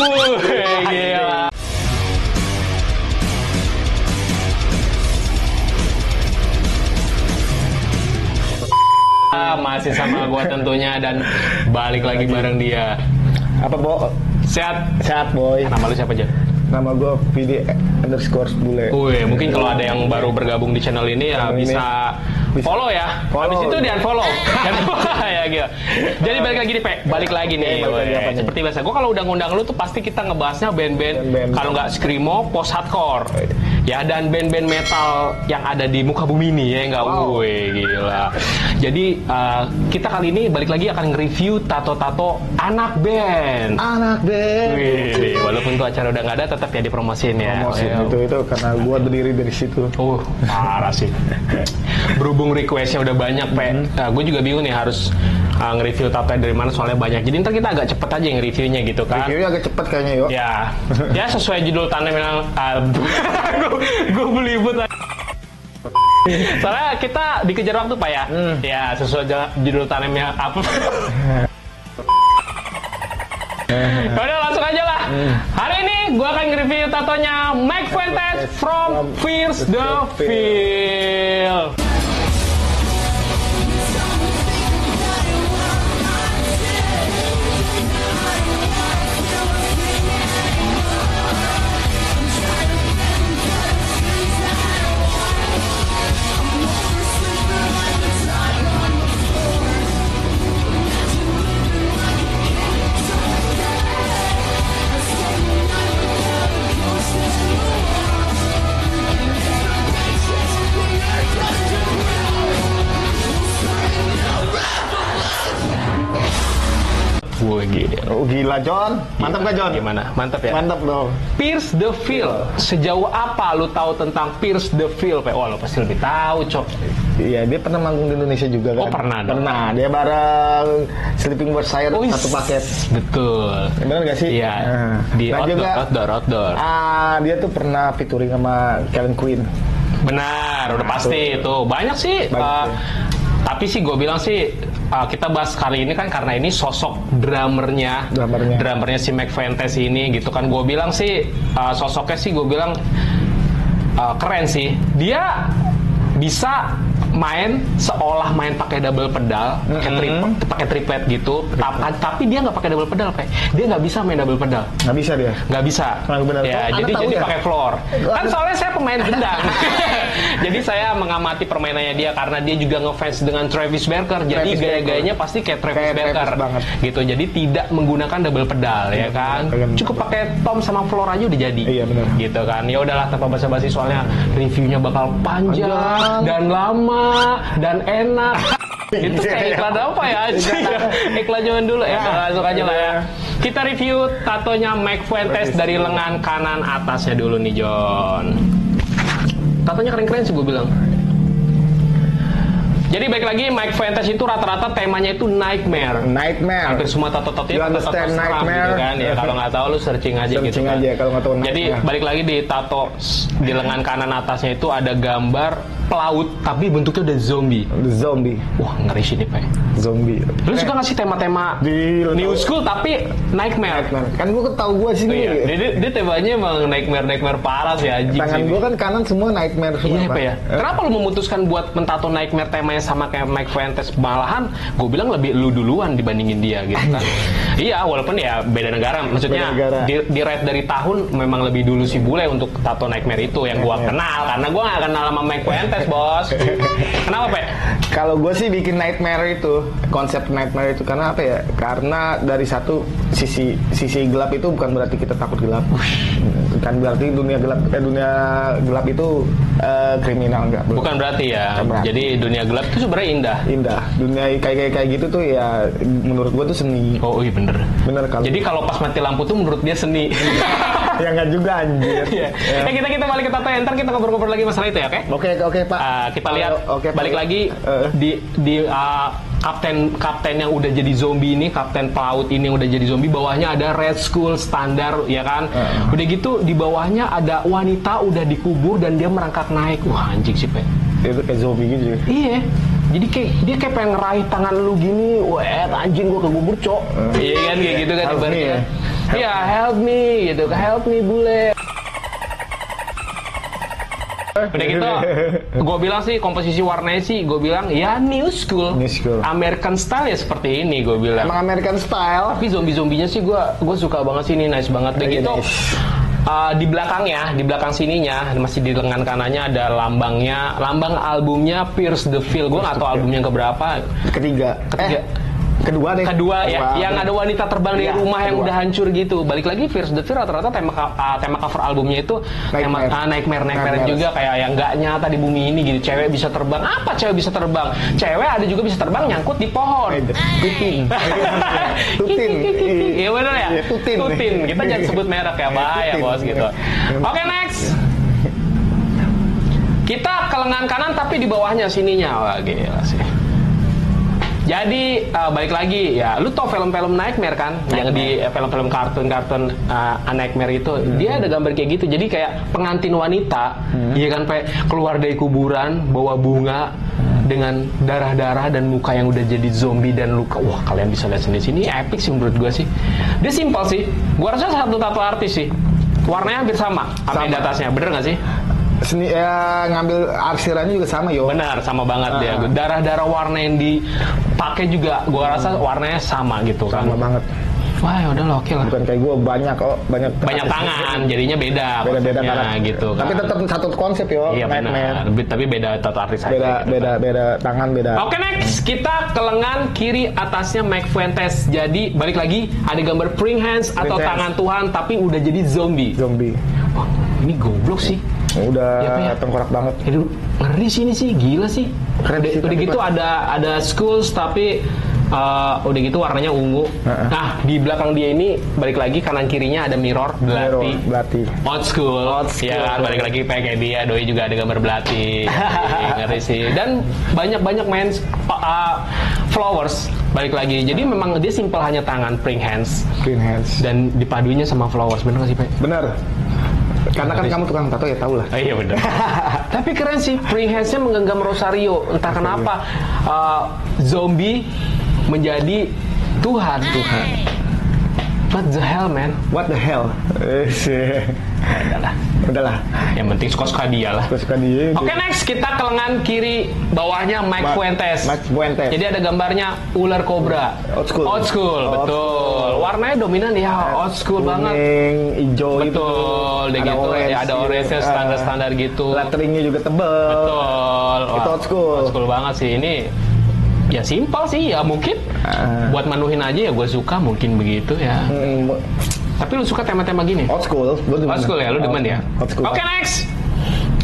Gila. Masih sama gua tentunya dan balik lagi bareng dia. Apa, Bo? Sehat? Sehat, Boy. Nama lu siapa aja? Nama gue Vidi_bule. Wih, mungkin kalau ada yang baru bergabung di channel ini ya bisa follow ya. Follow. Habis itu di unfollow. Ya gitu. Jadi balik lagi nih, Pe. Balik lagi nih. Seperti biasa. Gue kalau udah ngundang lu tuh pasti kita ngebahasnya band-band kalau nggak screamo, post hardcore. Ya, dan band-band metal yang ada di muka bumi ini ya nggak? Wow. Wih, gila. Jadi kita kali ini balik lagi akan nge-review tato-tato anak band. Anak band. Wih, walaupun tuh acara udah nggak ada, tetap ya dipromosin ya. Promosin itu karena gue berdiri dari situ. Parah sih. Berhubung requestnya udah banyak, Pe. Gue juga bingung nih harus nge-review tato dari mana, soalnya banyak. Jadi ntar kita agak cepet aja nge-reviewnya gitu kan. Reviewnya agak cepet kayaknya, yuk. Ya sesuai judul tanam yang gue belibet. Soalnya kita dikejar waktu, Pak ya. Ya sesuai judul tanamnya apa. Udah langsung aja lah. Hari ini gue akan nge-review tatonya Mike Fuentes from Pierce the Veil. Wah, gila, John. Mantap gak, John? Gimana? Mantap ya? Mantap dong. Pierce the Veil. Sejauh apa lu tahu tentang Pierce the Veil, Pe? Wah, lu pasti lebih tahu, Cok. Iya, dia pernah manggung di Indonesia juga kan? Oh, pernah dong. Pernah. Dia bareng Sleeping Versailles satu paket. Betul. Bener gak sih? Iya. Di outdoor. Dia tuh pernah featuring sama Kellen Quinn. Benar, udah pasti itu. Banyak sih. Tapi sih gue bilang sih kita bahas kali ini kan karena ini sosok drummernya si Mike Fuentes ini gitu kan. Gue bilang sih sosoknya sih gue bilang keren sih. Dia bisa main seolah main pakai double pedal, pakai triplet gitu. Tapi dia nggak pakai double pedal, Pak. Dia nggak bisa main double pedal. Nggak bisa dia. Nggak bisa. Ya, jadi pakai floor. Kan soalnya saya pemain gendang. Jadi saya mengamati permainannya dia karena dia juga ngefans dengan Travis Barker. Jadi gaya-gayanya pasti kayak Travis Barker banget. Gitu. Jadi tidak menggunakan double pedal ya kan. Cukup pakai tom sama floor aja udah jadi. Iya benar. Gitu kan. Ya udahlah tanpa basa-basi soalnya reviewnya bakal panjang dan lama dan enak. Itu kayak iklan apa ya? Iklan zaman dulu ya. Langsung aja lah ya. Kita review tatonya Mike Fuentes dari lengan kanan atasnya dulu nih, John. Tatonya keren-keren sih gue bilang. Jadi baik lagi Mike Fuentes itu rata-rata temanya itu nightmare. Nightmare. Hampir semua tato-tatonya tato seram nightmare gitu kan. Ya kalau nggak tahu lu searching aja gitu kan. Kalau nggak tahu. Jadi balik lagi di tato di lengan kanan atasnya itu ada gambar pelaut tapi bentuknya udah zombie. Wah, ngeri sih nih, Pak. Zombie. Lu suka nggak sih tema-tema di new school tapi nightmare? Kan gue tahu gue sih. Iya. Dia temanya emang nightmare parah sih, anjing. Tangan gue kan kanan semua nightmare semua. Iya, Pak ya. Kenapa lu memutuskan buat mentato nightmare temanya sama kayak Mike Fuentes? Malahan gue bilang lebih lu duluan dibandingin dia gitu kan. Iya, walaupun ya beda negara. Maksudnya di rate dari tahun memang lebih dulu si bule untuk tato nightmare itu yang gue kenal, karena gue gak kenal sama Mike Fuentes, bos. Kenapa, Pak? Kalau gue sih bikin nightmare itu, konsep nightmare itu karena apa ya? Karena dari satu sisi gelap itu bukan berarti kita takut gelap. Bukan berarti dunia gelap itu kriminal, enggak. Bukan berarti ya. Jadi dunia gelap itu sebenarnya indah. Dunia kayak gitu tuh ya menurut gue tuh seni. Oh iya bener kalau. Jadi kalau pas mati lampu tuh menurut dia seni. Ya nggak juga, anjir. Ya. Kita balik ke tato, ntar kita ngobrol-ngobrol lagi masalah itu ya, oke? Oke, Pak. Kita lihat balik lagi di kapten yang udah jadi zombie ini, kapten pelaut ini yang udah jadi zombie, bawahnya ada Red Skull standar ya kan. Udah gitu di bawahnya ada wanita udah dikubur dan dia merangkak naik. Wah, anjing sih, Pe. Itu kayak zombie gitu. Iya. Jadi dia kayak pengen ngeraih tangan lu gini, wah anjing gua kegubur, Cok. Iya kan, kayak gitu kan ibaratnya. Iya, help me gitu, help me bule. Udah gitu, gue bilang sih komposisi warnanya sih, gue bilang ya new school. American style ya seperti ini, gue bilang. Emang American style. Tapi zombie-zombinya sih gue suka banget sih, ini nice banget. Udah gitu, di belakangnya, di belakang sininya masih di lengan kanannya ada lambang albumnya Pierce the Veil. Gue nggak tahu albumnya keberapa. Kedua deh. Kedua ya, yang ada wanita terbang dari rumah yang udah hancur gitu. Balik lagi Pierce the Veil rata-rata tema cover albumnya itu nightmare juga, kayak yang nggak nyata di bumi ini gitu. Cewek bisa terbang. Apa cewek bisa terbang? Cewek ada juga bisa terbang nyangkut di pohon. Tutin. Iya benar ya? Tutin. Kita jangan sebut merek ya, bahaya bos gitu. Oke, next. Kita ke lengan kanan tapi di bawahnya sininya. Wah, gila sih. Jadi balik lagi ya, lu tau film-film Nightmare kan? Yang di film-film kartun Nightmare itu, dia ada gambar kayak gitu. Jadi kayak pengantin wanita, iya kan, keluar dari kuburan bawa bunga dengan darah-darah dan muka yang udah jadi zombie dan luka. Wah, kalian bisa lihat sendiri. Ini epic sih menurut gua sih. Dia simpel sih. Gua rasa satu tato artis sih. Warnanya hampir sama yang di atasnya, bener nggak sih? Ngambil arsirannya juga sama yo. Benar, sama banget dia. Darah-darah warna yang dipakai juga gua rasa warnanya sama gitu kan. Sama banget. Wah, ya udah oke lah. Bukan kayak gua banyak tangan, jadinya beda gitu kan. Tapi tetap satu konsep yo. Iya benar. Tapi beda tato artis aja. Beda tangan beda. Oke, next kita ke lengan kiri atasnya Mike Fuentes. Jadi balik lagi ada gambar praying hands atau tangan Tuhan tapi udah jadi zombie. Wah, ini goblok sih. Udah tengkorak banget. Aduh, ngeri sini sih, gila sih. Udah gitu ada schools tapi udah gitu warnanya ungu. Nah, di belakang dia ini balik lagi kanan kirinya ada mirror belati. Old school. Ya kan, balik lagi kayak dia, doi juga ada gambar belati. Ngeri sih. Dan banyak main flowers balik lagi. Jadi memang dia simple hanya tangan praying hands. Dan dipaduinya sama flowers, bener gak sih, Pak? Bener. Karena kan kamu tukang tato ya, tau lah. Iya benar. Tapi keren sih, praying hands-nya menggenggam rosario. Entah kenapa zombie menjadi Tuhan. What the hell, man? What the hell? Udahlah. Yang penting suka-suka dia lah. Oke, next kita ke lengan kiri bawahnya Mike Fuentes. Jadi ada gambarnya ular kobra. Old school, betul. Warnanya dominan ya, old school banget. Kuning, hijau gitu. Betul, gitu. Ya ada orange standar gitu. Letteringnya juga tebal. Betul. Itu old school. Old school banget sih ini. Ya simpel sih ya, mungkin buat manuhin aja ya, gue suka mungkin begitu ya. Tapi lu suka tema-tema gini? Old school ya, lu demen ya? Oke, next.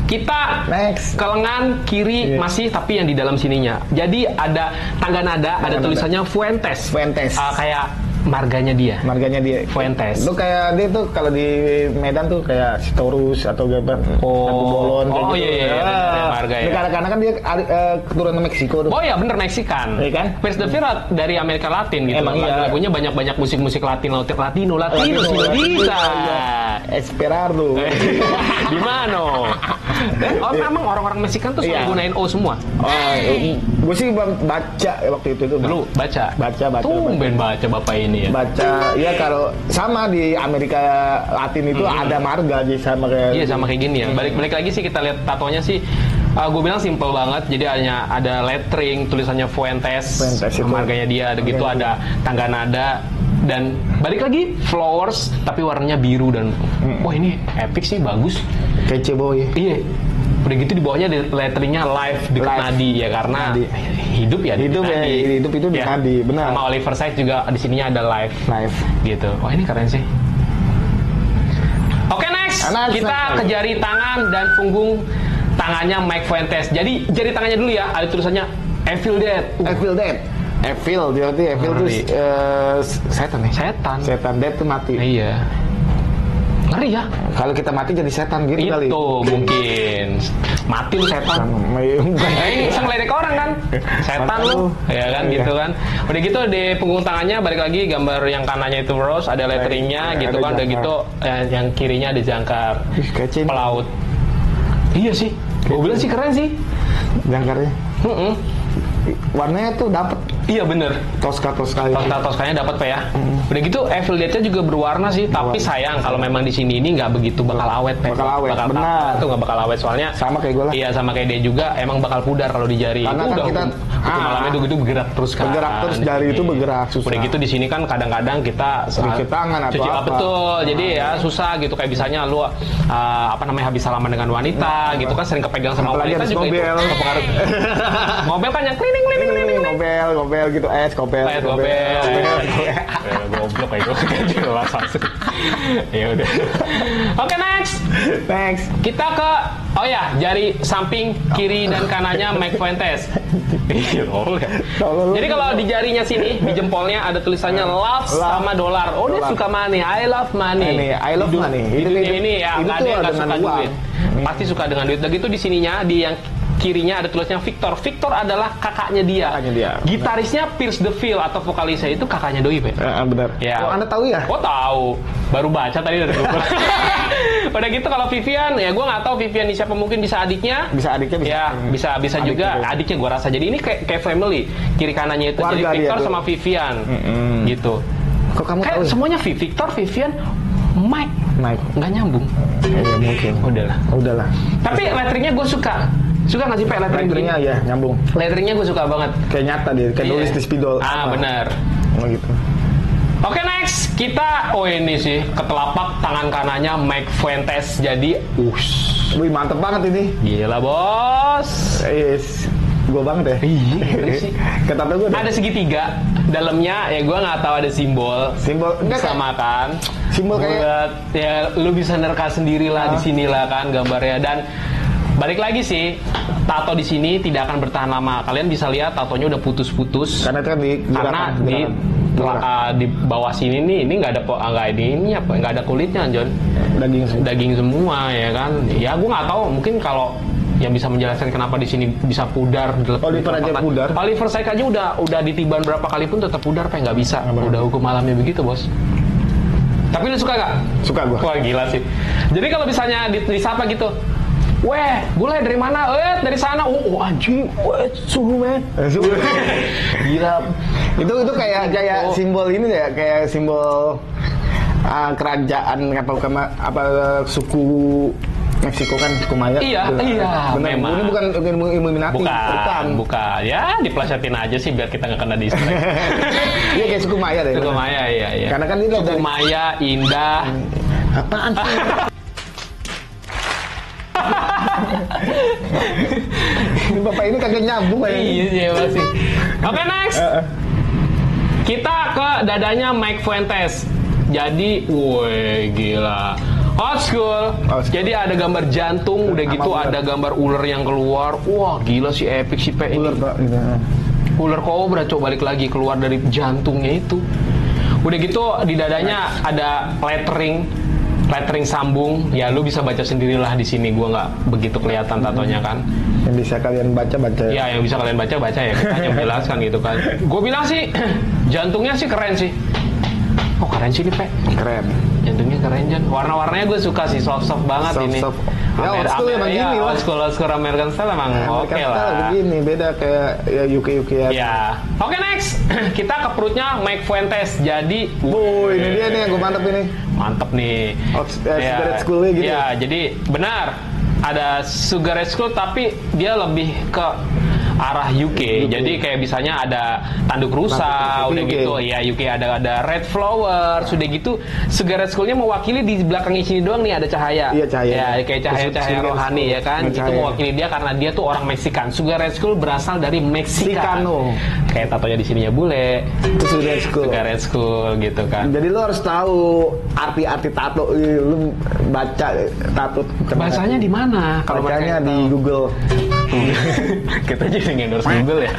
Kita ke lengan kiri masih tapi yang di dalam sininya. Jadi ada tangga nada, ada tulisannya Fuentes. Kayak marganya dia. Fuentes. Itu kayak dia tuh kalau di Medan tuh kayak Sitorus atau Gaban. Bolon. Oh iya. Marga ya. Karena kan dia keturunan Meksiko tuh. Oh iya bener, Meksikan. Iya kan? Pierce the Veil dari Amerika Latin gitu. Emang iya. Lagunya banyak musik Latino bisa. Esperardo. Di mana? Emang orang-orang Meksikan tuh selalu gunain O semua. Gue sih baca waktu itu tuh. Dulu baca. Tumben baca bapak ini ya. Baca ya, kalau sama di Amerika Latin itu ada marga aja sama kayak. Iya sama kayak gini ya. Balik lagi sih kita lihat tatonya sih. Gue bilang simple banget. Jadi hanya ada lettering tulisannya Fuentes marganya dia. Ada gitu, ada tangga nada. Dan balik lagi flowers tapi warnanya biru dan wah ini epic sih, bagus. Kece boy. Iya. Udah gitu di bawahnya letteringnya live di nadi ya, karena hidup itu di nadi, benar. Sama Oliver Sykes juga di sininya ada live gitu. Wah ini keren sih. Oke, next. Kita ke jari tangan dan punggung tangannya Mike Fuentes. Jadi jari tangannya dulu ya, ada tulisannya Evil Dead. Evil tuh setan. Dead tuh mati. Iya. Ngeri ya. Kalau kita mati jadi setan gitu kali. Itu mungkin. Mati lu setan. Ini bisa ngeledek orang kan. Setan lu. Ya kan gitu kan. Udah gitu di punggung tangannya balik lagi gambar yang kanannya itu rose, ada letteringnya gitu kan. Udah gitu yang kirinya ada jangkar pelaut. Iya sih. Gue bilang sih keren sih jangkarnya. Warnanya tuh dapet Iya bener. Toskanya dapat Pak ya. Udah gitu affiliate-nya juga berwarna sih, tapi sayang kalau memang di sini ini nggak begitu bakal awet Pak. Bakal awet, benar. Itu nggak bakal awet soalnya. Sama kayak gue lah. Iya sama kayak dia juga, emang bakal pudar kalau di jari. Karena itu kan udah kita malamnya itu bergerak terus kan. Bergerak terus, jari itu bergerak susah. Udah gitu di sini kan kadang-kadang kita cuci tangan atau cuci apa. Betul. Jadi ya susah gitu, kayak misalnya lu habis salaman dengan wanita gitu kan, sering kepegang sama apalagi wanita juga ngobel. itu kepengaruh. Ngobel kan yang klining ngobel gitu, ngobel. Goblok kayak itu jelas langsung. Ya udah. Oke, next. Kita ke jari samping kiri dan kanannya Mike Fuentes. Jadi kalau di jarinya sini, di jempolnya ada tulisannya love sama dolar. Oh, dia suka money. I love money. I love money. Ini ya, nggak ada yang nggak suka duit. Pasti suka dengan duit. Begitu di sininya, di yang kirinya ada tulisnya Victor. Victor adalah kakaknya dia. Gitarisnya Pierce the Veil atau vokalisnya itu kakaknya Doi, Pak. Benar. Ya. Oh, Anda tahu ya? Oh, tahu. Baru baca tadi dari Google. Udah gitu kalau Vivian, ya gue nggak tahu Vivian ini siapa, mungkin bisa adiknya. Bisa adiknya bisa. Ya, bisa juga adiknya gue rasa. Jadi ini kayak family. Kiri kanannya itu jadi Victor sama Vivian. Gitu. Kok kamu tahu? Semuanya Victor, Vivian, Mike. Nggak nyambung. Ya mungkin. Udahlah. Tapi letteringnya gue suka. Suka nggak sih Pak letteringnya? Ya nyambung. Letteringnya gue suka banget. Kayak nyata dia, kayak nulis di spidol. Benar. Gitu. Oke, next kita ini sih ke telapak tangan kanannya Mike Fuentes. Jadi, wih mantep banget ini. Gila bos. Gue banget ya. Sih. Kata gue ada segitiga dalamnya, ya gue nggak tahu ada simbol sama kan. Simbol kayak ya lu bisa nerka sendiri lah di sini lah kan gambarnya. Dan balik lagi sih, tato di sini tidak akan bertahan lama. Kalian bisa lihat tatonya udah putus-putus. Karena di bawah sini nih, ini nggak ada kulitnya, John. Daging semua ya kan. Ya gue nggak tahu, mungkin kalau yang bisa menjelaskan kenapa di sini bisa pudar. Oliver aja pudar. Oliver Saik aja udah ditiban berapa kali pun tetap pudar, nggak bisa. Udah hukum alamnya begitu, bos. Tapi lu suka gak? Suka gue. Wah gila sih. Jadi kalau misalnya disapa gitu, weh, bule dari mana? Dari sana. Anjing. Suhu, men. Gila. Itu kayak simbol ini ya, kayak simbol kerajaan apa suku Meksiko kan, suku Maya. Iya, memang. Ini bukan Illuminati. Bukan. Ya, dipelesetin aja sih biar kita nggak kena distract. Iya kayak suku Maya deh. Suku Maya, iya. Karena kan ini suku Maya, Indah. Apaan sih? Ini bapak ini kagak nyambung kayak. Iya masih. Oke, next. Kita ke dadanya Mike Fuentes. Jadi, woi gila. Old school. Jadi ada gambar jantung, udah gitu ada gambar ular yang keluar. Wah gila sih, epic sih Pak. Ular kobra coba balik lagi keluar dari jantungnya itu. Udah gitu di dadanya ada lettering sambung. Ya lu bisa baca sendirilah di sini. Gua nggak begitu kelihatan tatonya kan. Yang bisa kalian baca ya. Yang bisa kalian baca ya. Kita hanya menjelaskan gitu kan. Gue bilang sih jantungnya sih keren sih. Oh keren sih nih Pak. Keren. Jantungnya keren Jan. Warna-warnanya gue suka sih, soft banget ini. Ya old school emang gini lah. Old school American style emang oke lah. Begini beda kayak ya UK ya. Oke, next kita ke perutnya Mike Fuentes. Jadi, ini dia nih yang gue mantep ini. Mantep nih. Cigarette school gitu. Ya, jadi benar ada cigarette school tapi dia lebih ke arah UK. Jadi kayak misalnya ada tanduk rusa, udah gitu. Ya UK ada red flower, sudah gitu. Cigarette school-nya mewakili di belakangnya sini doang nih ada cahaya. Iya, cahaya. Ya kayak cahaya rohani ya kan. Itu mewakili dia karena dia tuh orang Meksikan. Cigarette school berasal dari Meksika. Kayak tatonya di sininya bule. Itu cigarette school gitu kan. Jadi lo harus tahu arti-arti tato. Lu baca tato. Bahasanya di mana? Kalau bacanya di Google. Kita jadi endorse Google ya.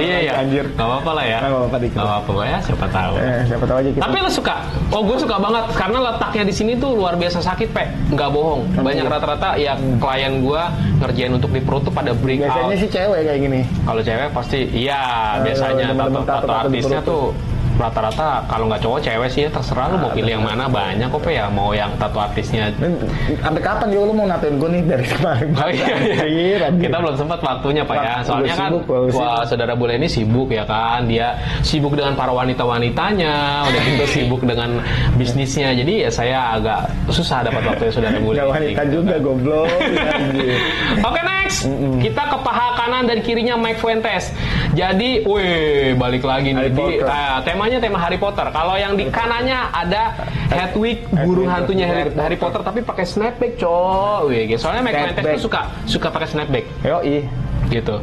Iya, anjir. Gak apa-apa lah ya. Gak apa-apa ya, siapa tahu. Siapa tahu aja kita. Tapi lo suka? Oh, gue suka banget karena letaknya di sini tuh luar biasa sakit, Pak. Nggak bohong. Banyak rata-rata ya klien gue ngerjain untuk di perut tuh pada break out. Biasanya sih cewek kayak gini. Kalau cewek pasti iya, biasanya tato artisnya tuh rata-rata kalau nggak cowok cewek sih ya terserah lu mau pilih yang mana, banyak kok ya, mau yang tato artisnya. Sampai kapan juga lu mau natoin gue nih dari kemarin? Oh iya. Kita belum sempat waktunya Pak ya. Soalnya kan wah saudara bule ini sibuk ya kan. Dia sibuk dengan para wanita-wanitanya, udah gitu sibuk dengan bisnisnya. Jadi ya saya agak susah dapat waktu ya saudara bule. Gak wanita juga goblok. Oke next. Kita ke paha kanan dan kirinya Mike Fuentes. Jadi, wih, balik lagi nih. Temanya tema Harry Potter. Kalau yang di kanannya ada Hedwig, burung hantunya Harry Potter, tapi pakai snapback, coy. Wih, soalnya Mike Fuentes tuh suka pakai snapback. Yoi. Gitu.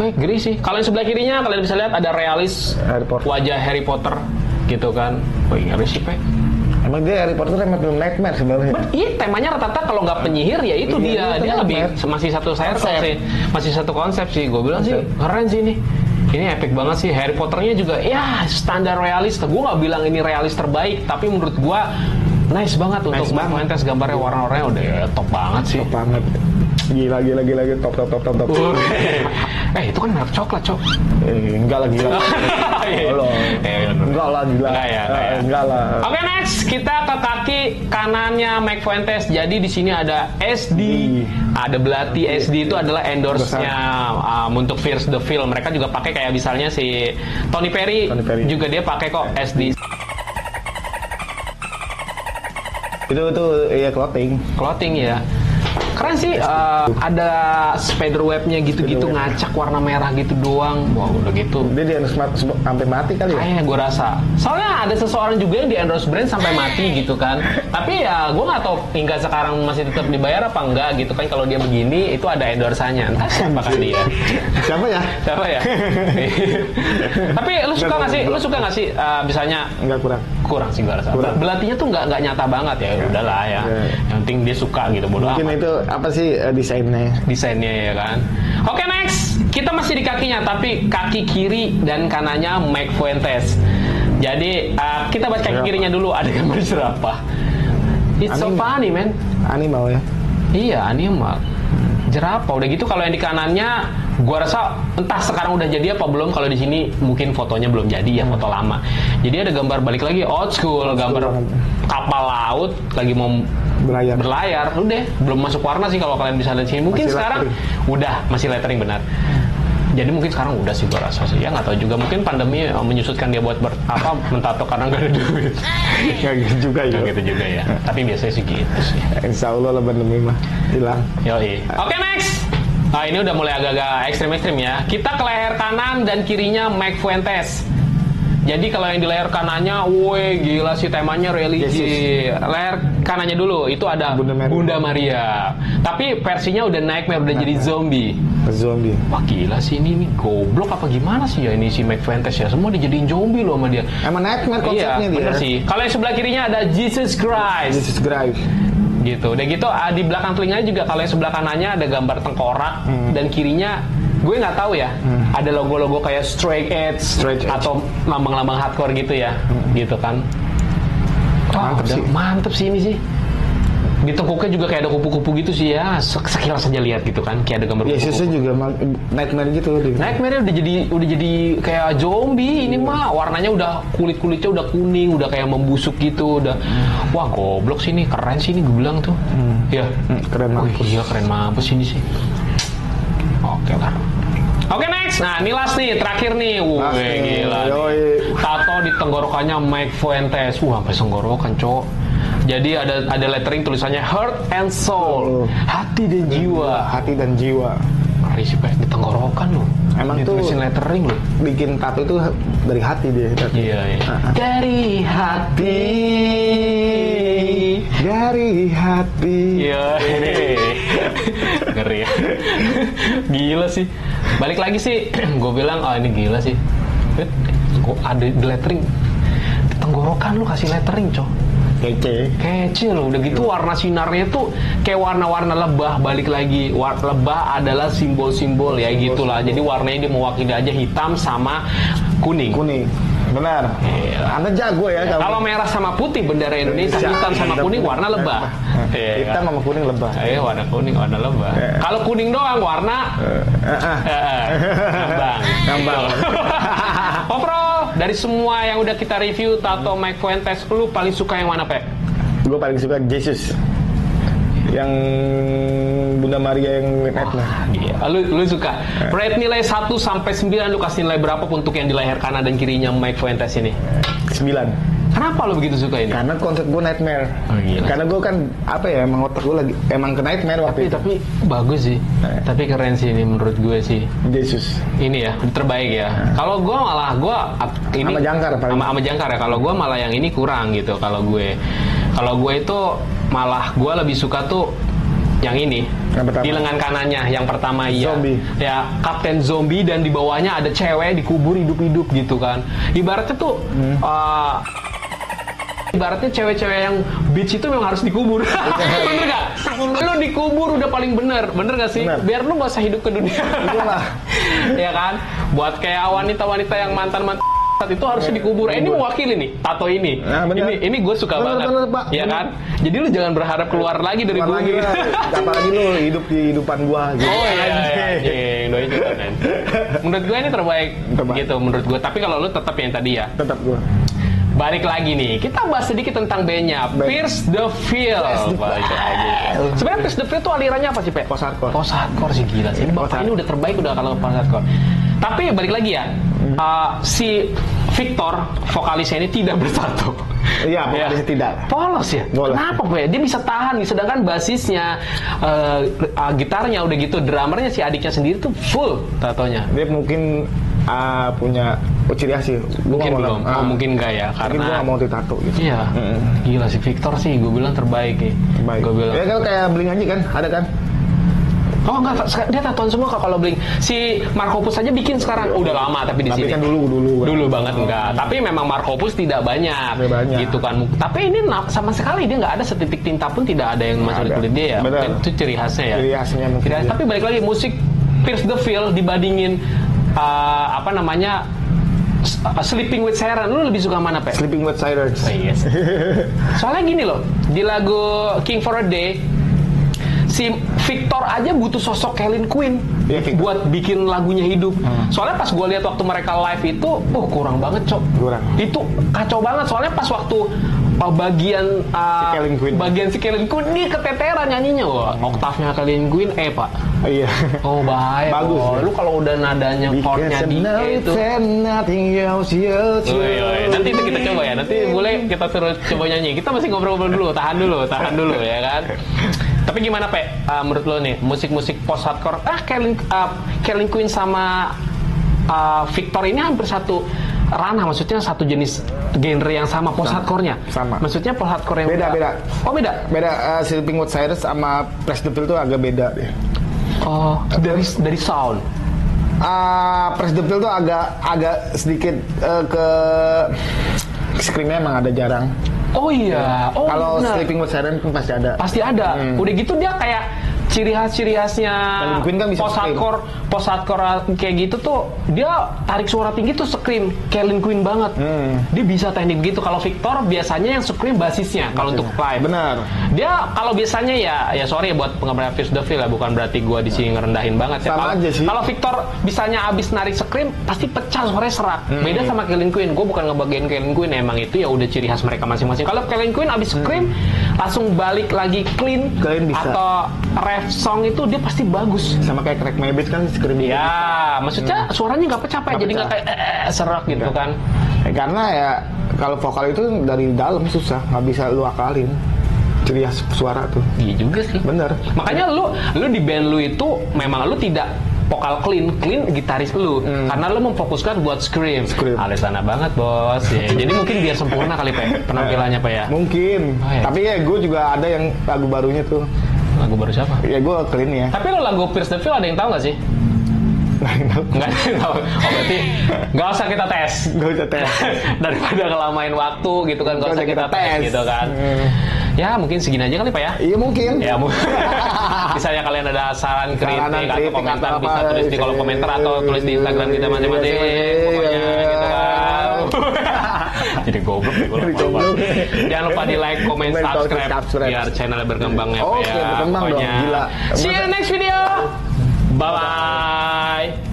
Wih, geri sih. Kalau yang sebelah kirinya kalian bisa lihat ada realis wajah Harry Potter, gitu kan. Wih, ngeri sih, Pak. Emang dia Harry Potter emang film nightmare sebenarnya. Iya, temanya rata-rata kalau nggak penyihir ya itu dia lebih masih satu sih, masih satu konsep sih. Gue bilang sih keren sih ini. Ini epic banget sih. Harry Potternya juga ya standar realis. Gue nggak bilang ini realis terbaik, tapi menurut gue nice banget untuk Fuentes, gambarnya warna-warnanya udah top banget sih. Top banget. Gila top. Itu kan merek coklat, Cok. Enggak lah gila. Enggak lah. Oke, next kita ke kaki kanannya Mike Fuentes. Jadi di sini ada SD, ada belati. SD itu adalah endorse-nya untuk Fears the Film. Mereka juga pakai kayak misalnya si Tony Perry. Juga dia pakai kok SD. Itu ya clothing ya. Keren sih, ada spider webnya gitu-gitu, ngacak warna merah gitu doang. Wah, udah gitu. Dia di endorse sampai mati kali ya? Kayaknya gue rasa. Soalnya ada seseorang juga yang di endorse brand sampai mati gitu kan. Tapi ya gue nggak tahu hingga sekarang masih tetap dibayar apa enggak gitu kan. Kalau dia begini itu ada endorsannya. Entah siapa kan dia. Siapa ya? Tapi lu suka nggak sih? Misalnya? Enggak, kurang sih gue rasa. Belatinya tuh nggak nyata banget ya. Udahlah ya. Yang penting dia suka gitu. Bodoh amat. Mungkin itu apa sih desainnya ya kan. Oke, next kita masih di kakinya tapi kaki kiri dan kanannya Mike Fuentes. Jadi kita bahas kaki kirinya dulu. Ada gambar jerapah. It's so funny man. Animal ya. Iya, animal. Jerapah. Udah gitu kalau yang di kanannya gua rasa entah sekarang udah jadi apa belum. Kalau di sini mungkin fotonya belum jadi ya, foto lama. Jadi ada gambar balik lagi old school, gambar kapal laut lagi mau berlayar. Udah, belum masuk warna sih kalau kalian bisa lihat sini. Mungkin masih sekarang udah masih lettering benar. Jadi mungkin sekarang udah sih gua rasa sih. Ya nggak tahu juga, mungkin pandemi menyusutkan dia buat mentato karena nggak ada duit. Kayak gitu juga ya. Gitu juga ya. Tapi biasanya sih gitu sih. Insya Allah lah pandemi mah hilang. Yoi. Oke, next. Nah, ini udah mulai agak-agak ekstrim ya. Kita ke leher kanan dan kirinya Mike Fuentes. Jadi kalau yang di leher kanannya, woi gila sih temanya religi. Leher kanannya dulu itu ada Bunda Maria. Tapi versinya udah nightmare, udah jadi zombie. Wah gila sih ini goblok apa gimana sih ya ini si Mike Fuentes ya. Semua dijadiin zombie loh sama dia. Emang nightmare konsepnya dia. Bener sih. Kalau yang sebelah kirinya ada Jesus Christ. Gitu. Udah gitu di belakang telinganya juga kalau yang sebelah kanannya ada gambar tengkorak dan kirinya gue nggak tahu ya. Ada logo-logo kayak Straight Edge atau lambang-lambang hardcore gitu ya. Gitu kan. Mantep sih ini sih. Di tengkuknya juga kayak ada kupu-kupu gitu sih ya. Sekilas saja lihat gitu kan, kayak ada gambar kupu-kupu. Yesusnya juga nightmare gitu. Nightmare udah jadi kayak zombie ini mah. Warnanya udah kulitnya udah kuning, udah kayak membusuk gitu, udah. Wah, goblok sih ini, keren sih ini gue bilang tuh. Ya, keren mampus. Iya, keren mampus ini sih. Oke lah. Oke, next. Nah, ini last nih, terakhir nih. Wah, gila. Tato di tenggorokannya Mike Fuentes. Wah, sampai tenggorokan, Cok. Jadi ada lettering tulisannya Heart and Soul, hati dan jiwa. Ngeri sih Pak, di tenggorokan loh. Emang tuh tulisin lettering loh. Bikin tato itu dari hati dia. Iya. Dari hati. Iya. Ngeri ya. Gila sih. Balik lagi sih, gue bilang ini gila sih. Ada lettering di tenggorokan lu kasih lettering, Cok. Kece loh, udah gitu warna sinarnya tuh kayak warna-warna lebah. Balik lagi, lebah adalah simbol-simbol ya gitulah. Jadi warnanya dia mewakili aja hitam sama kuning. Benar. Anda jago ya. Kalau merah sama putih bendera Indonesia, hitam sama kuning warna lebah. Hitam sama kuning lebah. Warna kuning warna lebah. Kalau kuning doang warna ngambang. Ngambang. Kopro, dari semua yang udah kita review tato Mike Fuentes, lu paling suka yang mana, Pe? Gue paling suka Jesus. Yang Bunda Maria yang Nightmare. Iya. Lu suka. Rate nilai 1 sampai 9 lu kasih nilai berapa untuk yang di leher kanan dan kirinya Mike Fuentes ini? 9. Kenapa lu begitu suka ini? Karena konsep gue Nightmare. Karena gue kan apa ya, emang otak gue lagi emang ke Nightmare waktu itu. Tapi bagus sih. Tapi keren sih ini menurut gue sih. Jesus. Ini ya terbaik ya. Kalau gue malah ini sama Jangkar paling. Sama Jangkar ya. Kalau gue malah yang ini kurang gitu. Kalau gue itu malah gue lebih suka tuh yang ini di lengan kanannya yang pertama Zombie. Ya Kapten Zombie dan di bawahnya ada cewek dikubur hidup-hidup gitu kan. Ibaratnya tuh ibaratnya cewek-cewek yang bitch itu memang harus dikubur. Bener gak? Lu dikubur udah paling bener gak sih? Bener. Biar lu gak usah hidup ke dunia. Ya kan? Buat kayak wanita-wanita yang mantan-mantan itu harusnya dikubur. Ini mewakili nih tato ini. Nah, ini gue suka banget. Ya kan? Jadi lu jangan berharap keluar lagi dari bumi. Apalagi lu hidup di hidupan gua gitu. Oh iya. Doain juga kan. Menurut gue ini terbaik. Gitu menurut gue. Tapi kalau lu tetap yang tadi ya. Tetap gua. Balik lagi nih, kita bahas sedikit tentang bandnya Pierce the Veil. Sebenarnya Pierce the Veil tuh alirannya apa sih, Pe? Post-hardcore. Post-hardcore sih, gila sih. Ini udah terbaik udah kalau post-hardcore. Tapi balik lagi ya, si Victor, vokalisnya ini tidak bertato. Iya, vokalisnya tidak. Polos ya? Kenapa, Pe? Dia bisa tahan, sedangkan basisnya, gitarnya udah gitu, drummernya si adiknya sendiri tuh full tatonya. Dia mungkin punya ciri khas sih. Mungkin belum. Mungkin enggak ya, karena gue nggak mau ditato gitu. Iya. Gila si Victor sih, gue bilang terbaik nih. Gue bilang. Ya kalau kayak Blink aja kan, ada kan? Oh enggak, dia tatoan semua kalau Blink. Si Markopus aja bikin sekarang udah lama tapi di sini. Tapi kan dulu banget enggak. Tapi memang Markopus tidak banyak. Gitu kan. Tapi ini sama sekali dia nggak ada setitik tinta pun tidak ada yang masuk di kulit dia ya. Mungkin itu ciri khasnya ya. Ciri khasnya mungkin. Tapi balik lagi musik Pierce the Veil dibandingin Sleeping with Siren, lu lebih suka mana, Pe? Sleeping with Sirens. Oh, yes. Soalnya gini loh, di lagu King for a Day, si Victor aja butuh sosok Kellen Quinn buat bikin lagunya hidup. Soalnya pas gue lihat waktu mereka live itu, kurang banget, Cok. Itu kacau banget. Soalnya pas waktu bagian si Kellen Quinn dia keteteran nyanyinya. Wah, oktavnya Kellen Quinn Pak. Iya. Oh bahaya. Bagus. Lu kalau udah nadanya chordnya di itu. Nanti itu kita coba ya. Nanti boleh kita suruh coba nyanyi. Kita masih ngobrol-ngobrol dulu. Tahan dulu ya kan. Tapi gimana, Pe? Menurut lo nih musik-musik post hardcore? Kellen Quinn sama Victor ini hampir satu ranah, maksudnya satu jenis genre yang sama post hardcore-nya. Sama. Maksudnya post hardcore yang beda. Oh beda. Sleeping with Sirens sama Pierce the Veil itu agak beda deh. Oh, dari sound. Pierce the Veil tuh agak sedikit ke scream-nya emang ada jarang. Oh iya. Oh, kalau Sleeping with Sirens pun pasti ada. Pasti ada. Udah gitu dia kayak ciri khasnya kan post hardcore kayak gitu tuh dia tarik suara tinggi tuh scream Kellen Quinn banget. Dia bisa teknik gitu. Kalau Victor biasanya yang scream basisnya kalau untuk live. Benar. Dia kalau biasanya ya sorry ya buat penggemar Pierce the Veil ya, bukan berarti gua di sini ngerendahin banget ya. Sama aja sih. Kalau Victor bisanya abis narik scream pasti pecah suaranya serak. Beda sama Kellen Quinn. Gua bukan ngebagian Kellen Quinn, emang itu ya udah ciri khas mereka masing-masing. Kalau Kellen Quinn abis scream langsung balik lagi clean atau ref song itu dia pasti bagus. Sama kayak Crack My Bass kan scream. Ya, maksudnya suaranya nggak pecah, jadi nggak kayak serak gitu kan. Karena ya kalau vokal itu dari dalam susah, nggak bisa lu akalin ciri khas suara tuh. Iya juga sih. Bener. Makanya lu di band lu itu memang lu tidak vokal clean gitaris lu karena lu memfokuskan buat scream. Alesana banget, Bos. Ya, jadi mungkin biar sempurna kali, Pak, penampilannya, Pak ya. Mungkin. Tapi ya gue juga ada yang lagu barunya tuh. Lagu baru siapa? Ya gue clean ya. Tapi lo lagu Pierce the Veil ada yang tahu nggak sih? Nggak tahu. Oh berarti nggak usah kita tes. Nggak usah tes. Daripada ngelamain waktu gitu kan, nggak usah kita tes gitu kan. Ya mungkin segini aja kali, Pak ya. Iya mungkin. Ya misalnya kalian ada saran, kritik atau komentar bisa tulis di kolom komentar atau tulis di Instagram kita masing-masing. Pokoknya gitu kan. Jadi goblok. Jangan lupa di like, comment, subscribe biar channelnya berkembang ya. Oke, berkembang dong. Gila. See you next video. Bye bye.